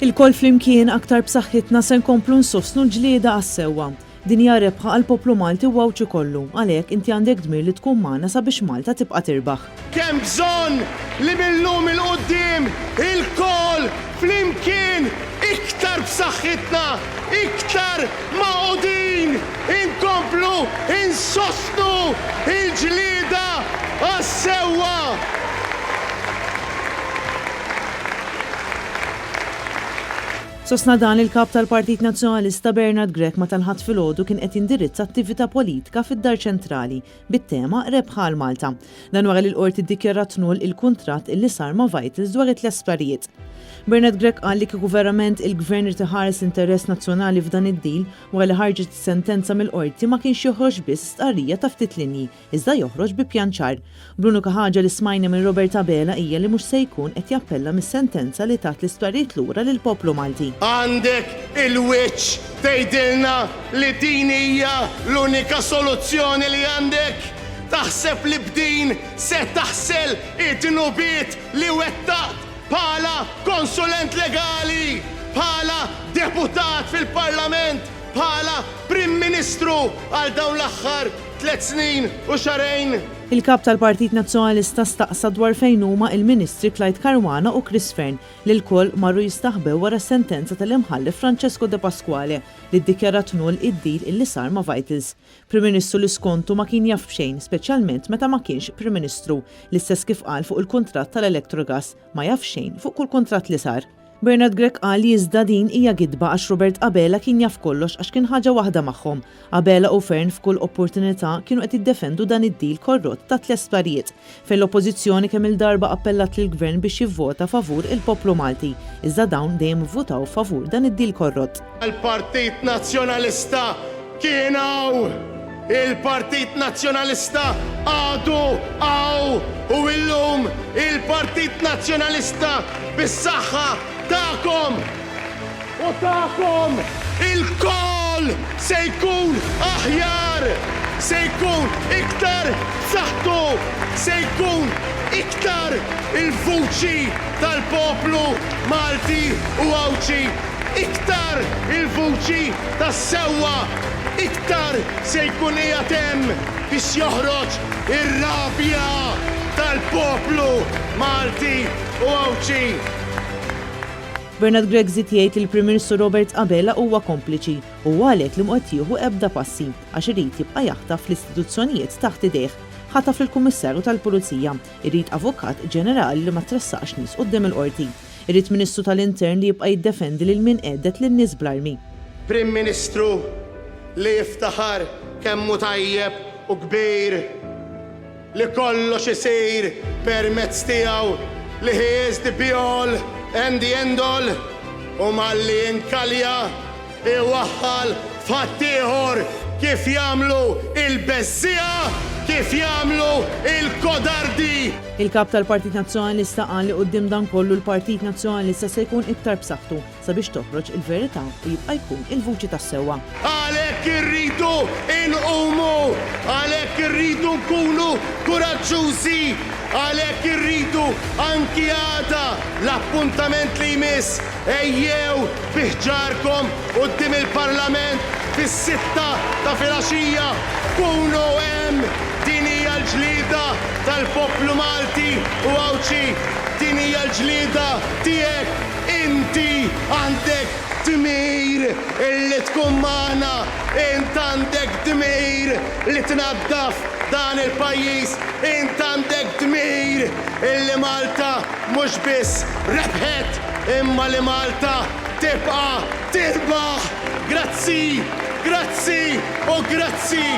Il-koll flimkien aktar b'saħħitna se nkomplu nsostnu l-ġlieda għas-sewwa. Din hija rebħa għall-poplu Malti u għawċi kollu, għalhekk inti għandek dmir li tkun magħna sabiex Malta tibqa' tirbaħ. Kemm bżonn li millum il-qudiem il-koll flimkien iktar b'saħħitna, iktar maqudin, inkomplu insostnu il-ġlieda għas-sewwa. Sostna dan il-kap tal-Partit Nazzjonalista Bernard Grech ma tal-ħadd filgħodu kien qed jindirizza attività politika fid-Dar Ċentrali bit-tema rebħa għal Malta. Dan wara li l-qorti ddikjarat nul il-kuntratt illi sar ma' Vitals dwar it-tliet. Bernard Grech qal li kieku verament il-Gvern irid iħares interess nazzjonali f'dan id-deal wara li ħarġet sentenza mill-qorti ma kienx joħroġ biss stqarrija ta' ftit linji, iżda joħroġ bi pjan ċar. Bl-unika ħaġa li smajna minn Robert Abela hija li mhux se jkun qed jappella mis-sentenza li tat l-istqarrijiet lura lill-poplu Malti. Għandek il-wiċċ tgħidilna li din hija l-unika soluzzjoni li għandek? Taħseb li b'din se taħsel id-dnubiet li wettaqt bħala konsulent legali, bħala deputat fil-Parlament, bħala Prim Ministru għal dawn l-aħħar 3 snin u xarejn. Il-kap tal-Partit Nazzjonalista staqsa dwar fejn huma il-Ministri Clyde Caruana u Chris Fearn li l-koll marru jistaħbew wara s-sentenza tal-imħallef Francesco De Pasquale li ddikjarat nul id-deal illi sar ma' Vitals. Prim Ministru li skontu ma kien jaf b'xejn, speċjalment meta ma kienx Prim Ministru, l-istess kif qal fuq il-kuntratt tal-Electrogas ma jaf xejn fuq kull kuntratt li sar. Bernard Grech qal li iżda din hija gidba għax Robert Abela kien jaf kollox għax kien ħaġa waħda magħhom. Abela u Fearn f'kull opportunità kienu qed jiddefendu dan id-deal korrott ta' tliet fejn l-Oppożizzjoni kemm il-darba appellat lill-Gvern biex jivvota favur il-poplu Malti. Iżda dawn dejjem votaw favur dan id-deal korrott. Il-Partit Nazzjonalista kien hawn, il-Partit Nazzjonalista għadu u illum il-Partit Nazzjonalista bis-saħħa ta'kom u ta'kom il-koll se jkun aħjar, se jkun iktar saħtu, se jkun iktar il-vuċi tal-poplu Malti u għawċi, iktar il-vuċi tas-sewwa, iktar se jkun qiegħed biex joħroġ ir-rabja tal-poplu Malti u għawċi. Bernard Grech żied jgħid il-Prim Ministru Robert Abela huwa kompliċi u għalhekk li mqed jieħu ebda passi għax irid jibqa' jaħtaf fl-istituzzjonijiet taħt idejh. Ħataf lill-Kummissarju tal-Pulizija, irid Avukat Ġenerali li ma tressaqx nies quddiem il-qorti. Irid Ministru tal-Intern li jibqa' jiddefendi lil min qedet lin-nies bl-armi. Prim Ministru li jiftaħar kemmu tajjeb u kbir li kollox isir permezz tiegħu li he is the be all and the end all u malli inkalja iwaħħal fattieħor kif jagħmlu il-beżżija, kif jagħmlu il-kodardi. Il-kap tal-Partit Nazzjonalista qal li quddiem dan kollu l-Partit Nazzjonalista se jkun iktar b'saħħtu sabiex toħroġ il-verità u jibqa' jkun il-vuċi tas-sewwa. Għalhekk irridu inqumu, għalhekk irridu nkunu kuraġġużi, għalhekk irridu anki għada l-appuntament li jmiss ejjew biħġarkom quddiem il-Parlament fis-6 ta' filgħaxija kunu hemm. Din hija l-ġlieda tal-poplu Malti u għawċi, din hija l-ġlieda tiegħek, inti għandek dmir illi tkun magħna, int għandek dmir li tnaddaf dan il-pajjiż, int għandek dmir illi Malta mhux biss rebħet imma li Malta tibqa' tirbaħ. Grazzi, grazzi u grazzi.